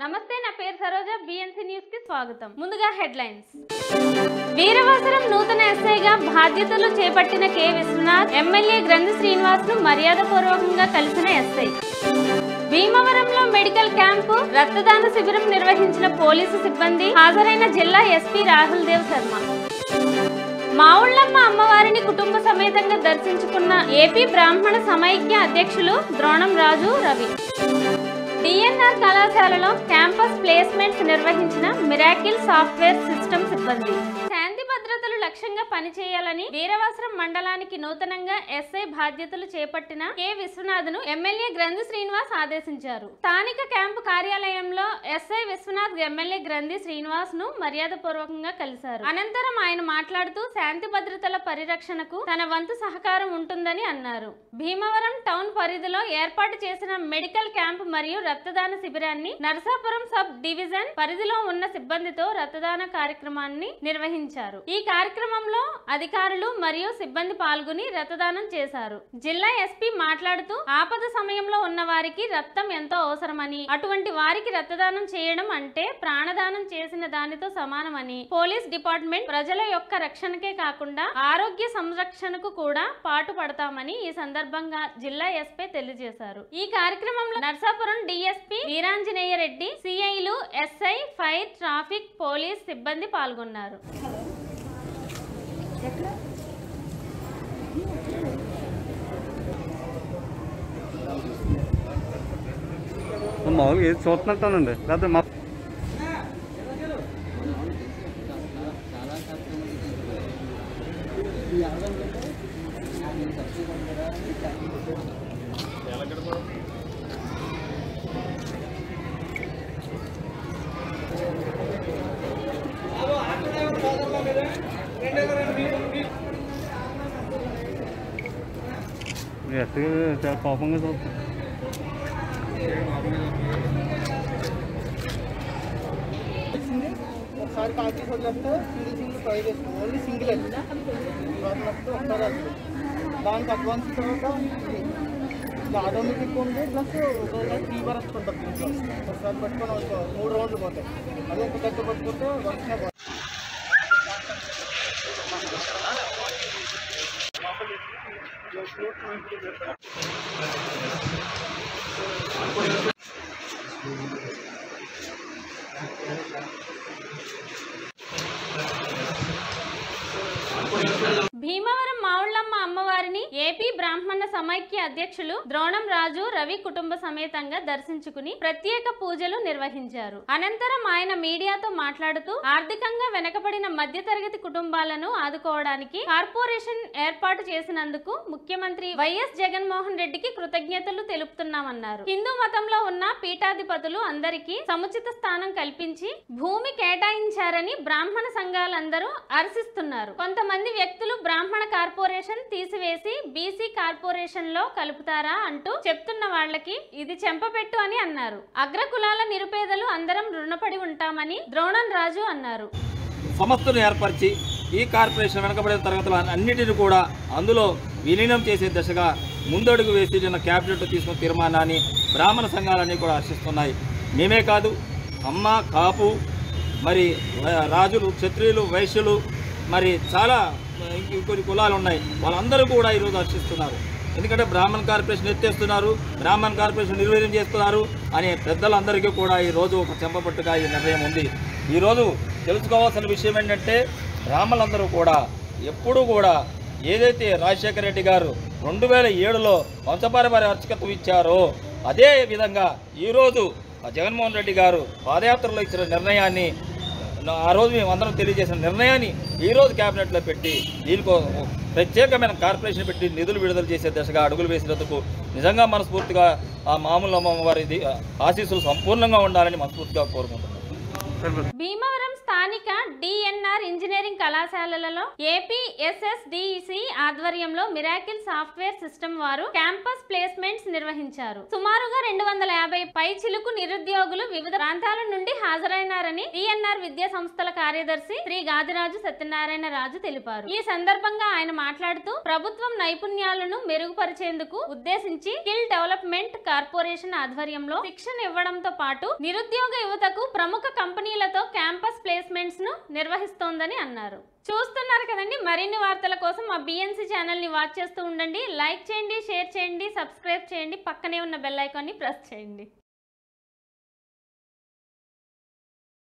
నమస్తే, నా పేరు సరోజ. బిఎన్సి న్యూస్ కి స్వాగతం. ముందుగా హెడ్లైన్స్. వీరవాసరం నూతన ఎస్ఐగా బాధ్యతలు చేపట్టిన కె విశ్వనాథ్ ఎమ్మెల్యే గ్రంథి శ్రీనివాస్ ను మర్యాదపూర్వకంగా కలిసిన ఎస్ఐ. భీమవరంలో మెడికల్ క్యాంపు, రక్తదాన శిబిరం నిర్వహించిన పోలీసు సిబ్బంది. హాజరైన జిల్లా ఎస్పీ రాహుల్ దేవ్ శర్మ. మావుళ్ళమ్మ అమ్మవారిని కుటుంబ సమేతంగా దర్శించుకున్న ఏపీ బ్రాహ్మణ సమైక్య అధ్యక్షులు ద్రోణం రాజు రవి. డిఎన్ఆర్ కళాశాలలో క్యాంపస్ ప్లేస్మెంట్స్ నిర్వహించిన మిరాకిల్ సాఫ్ట్వేర్ సిస్టమ్ సిబ్బంది. శాంతి భద్రతలు లక్ష్యంగా పనిచేయాలని వీరవాసరం మండలానికి నూతనంగా ఎస్ఐ బాధ్యతలు చేపట్టిన కె విశ్వనాథ్ ను ఎమ్మెల్యే గ్రంథి శ్రీనివాస్ ఆదేశించారు. స్థానిక క్యాంపు కార్యాలయంలో ఎస్ఐ విశ్వనాథ్ ఎమ్మెల్యే గ్రంథి శ్రీనివాస్ ను మర్యాదపూర్వకంగా కలిశారు. అనంతరం ఆయన మాట్లాడుతూ శాంతి భద్రతల పరిరక్షణకు తన వంతు సహకారం ఉంటుందని అన్నారు. భీమవరం టౌన్ పరిధిలో ఏర్పాటు చేసిన మెడికల్ క్యాంపు మరియు రక్తదాన శిబిరాన్ని నరసాపురం సబ్ డివిజన్ పరిధిలో ఉన్న సిబ్బందితో రక్తదాన కార్యక్రమాన్ని నిర్వహించారు. ఈ కార్యక్రమంలో అధికారులు మరియు సిబ్బంది పాల్గొని రక్తదానం చేశారు. జిల్లా ఎస్పీ మాట్లాడుతూ ఆపద సమయంలో ఉన్న వారికి రక్తం ఎంతో అవసరమని, అటువంటి వారికి రక్తదానం చేయడం అంటే ప్రాణదానం చేసిన దానితో సమానమని, పోలీస్ డిపార్ట్మెంట్ ప్రజల యొక్క రక్షణకే కాకుండా ఆరోగ్య సంరక్షణకు కూడా పాటుపడతామని ఈ సందర్భంగా జిల్లా ఎస్పీ తెలియజేశారు. ఈ కార్యక్రమంలో నర్సాపురం డిఎస్పీ వీరాంజనేయ రెడ్డి, సిఐలు, ఎస్ఐ, ఫైర్, ట్రాఫిక్, పోలీస్ సిబ్బంది పాల్గొన్నారు. మామూలుగా ఏది చూస్తున్నట్టానండి లేదా మా చాలా కోపంగా చూస్తాం. ఒకసారి కాల్చి వదిలేస్తే సింగిల్ ట్రై చేస్తాం. ఓన్లీ సింగిల్ వదిలేస్తే ఒకసారి వస్తుంది. దానికి అడ్వాన్స్ తర్వాత ఆటోమేటిక్ ఉంది. ప్లస్ ఫీవర్ వస్తుంటుంది. ఒకసారి పట్టుకొని 3 రౌండ్లు పోతాయి. అదే ఒక దగ్గర పట్టుకుంటే వర్షనే పోతాయి. భీమవరం మావుళ్ళమ్మ అమ్మవారిని ఏపీ బ్రాహ్మణ సమైక్య అధ్యక్షులు ద్రోణం రాజు రవి కుటుంబ సమేతంగా దర్శించుకుని ప్రత్యేక పూజలు నిర్వహించారు. అనంతరం ఆయన మీడియాతో మాట్లాడుతూ ఆర్థికంగా వెనకబడిన మధ్యతరగతి కుటుంబాలను ఆదుకోవడానికి కార్పొరేషన్ ఏర్పాటు చేసినందుకు ముఖ్యమంత్రి వైఎస్ జగన్మోహన్ రెడ్డికి కృతజ్ఞతలు తెలుపుతున్నామన్నారు. హిందూ మతంలో ఉన్న పీఠాధిపతులు అందరికీ సముచిత స్థానం కల్పించి భూమి కేటాయించారని బ్రాహ్మణ సంఘాలందరూ హర్షిస్తున్నారు. కొంతమంది వ్యక్తులు బ్రాహ్మణ కార్పొరేషన్ తీసివేసి బీసీ కార్పొరేషన్ లో కలుపుతారా అంటూ చెప్తున్న వాళ్ళకి ఇది చెంపపెట్టు అని అన్నారు. అగ్రకులాల నిరుపేదలు అందరం రుణపడి ఉంటామని ద్రోణం రాజు అన్నారు. సంస్థను ఏర్పరిచి ఈ కార్పొరేషన్ వెనకబడిన తరగతులు అన్నిటిని కూడా అందులో విలీనం చేసే దిశగా ముందడుగు వేసి నిన్న క్యాబినెట్ తీసుకున్న తీర్మానాన్ని బ్రాహ్మణ సంఘాలన్నీ కూడా హర్షిస్తున్నాయి. మేమే కాదు, అమ్మ, కాపు, మరి రాజులు, క్షత్రియులు, వైశ్యులు, మరి చాలా ఇంకొన్ని కులాలు ఉన్నాయి. వాళ్ళందరూ కూడా ఈరోజు హర్షిస్తున్నారు. ఎందుకంటే బ్రాహ్మణ కార్పొరేషన్ ఎత్తేస్తున్నారు, బ్రాహ్మణ కార్పొరేషన్ నిర్వీర్యం చేస్తున్నారు అనే పెద్దలందరికీ కూడా ఈరోజు ఒక చెంపపట్టుగా ఈ నిర్ణయం ఉంది. ఈరోజు తెలుసుకోవాల్సిన విషయం ఏంటంటే బ్రాహ్మణులందరూ కూడా ఎప్పుడూ కూడా ఏదైతే రాజశేఖర రెడ్డి గారు 2007లో వంశపారపర్య అర్చకత్వం ఇచ్చారో అదే విధంగా ఈరోజు జగన్మోహన్ రెడ్డి గారు పాదయాత్రలో ఇచ్చిన నిర్ణయాన్ని, ఆ రోజు మేము అందరం తెలియజేసిన నిర్ణయాన్ని ఈరోజు క్యాబినెట్లో పెట్టి దీనికో ప్రత్యేకమైన కార్పొరేషన్ పెట్టి నిధులు విడుదల చేసే దిశగా అడుగులు వేసినందుకు నిజంగా మనస్ఫూర్తిగా ఆ మామూలు అమ్మవారి ఆశీస్సులు సంపూర్ణంగా ఉండాలని మనస్ఫూర్తిగా కోరుకుంటున్నాం. భీమవరం స్థానిక డిఎన్ఆర్ ఇంజనీరింగ్ కళాశాలలలో ఏపీఎస్ఎస్డిసి ఆధ్వర్యంలో మిరాకిల్ సాఫ్ట్వేర్ సిస్టమ్ వారు క్యాంపస్ ప్లేస్మెంట్స్ నిర్వహించారు. సుమారుగా 250 పై చిలుకు నిరుద్యోగులు వివిధ ప్రాంతాల నుండి హాజరైనారని డిఎన్ఆర్ విద్యా సంస్థల కార్యదర్శి శ్రీ గాదిరాజు సత్యనారాయణ రాజు తెలిపారు. ఈ సందర్భంగా ఆయన మాట్లాడుతూ ప్రభుత్వం నైపుణ్యాలను మెరుగుపరిచేందుకు ఉద్దేశించి స్కిల్ డెవలప్మెంట్ కార్పొరేషన్ ఆధ్వర్యంలో శిక్షణ ఇవ్వడంతో పాటు నిరుద్యోగ యువతకు ప్రముఖ కంపెనీలతో క్యాంపస్ ప్లేస్మెంట్స్ ను నిర్వహిస్తోందని అన్నారు. చూస్తున్నారు కదండి, మరిన్ని వార్తల కోసం మా బిఎన్సి ఛానల్ ని వాచ్ చేస్తూ ఉండండి. లైక్ చేయండి, షేర్ చేయండి, సబ్స్క్రైబ్ చేయండి, పక్కనే ఉన్న బెల్ ఐకాన్ ని ప్రెస్ చేయండి.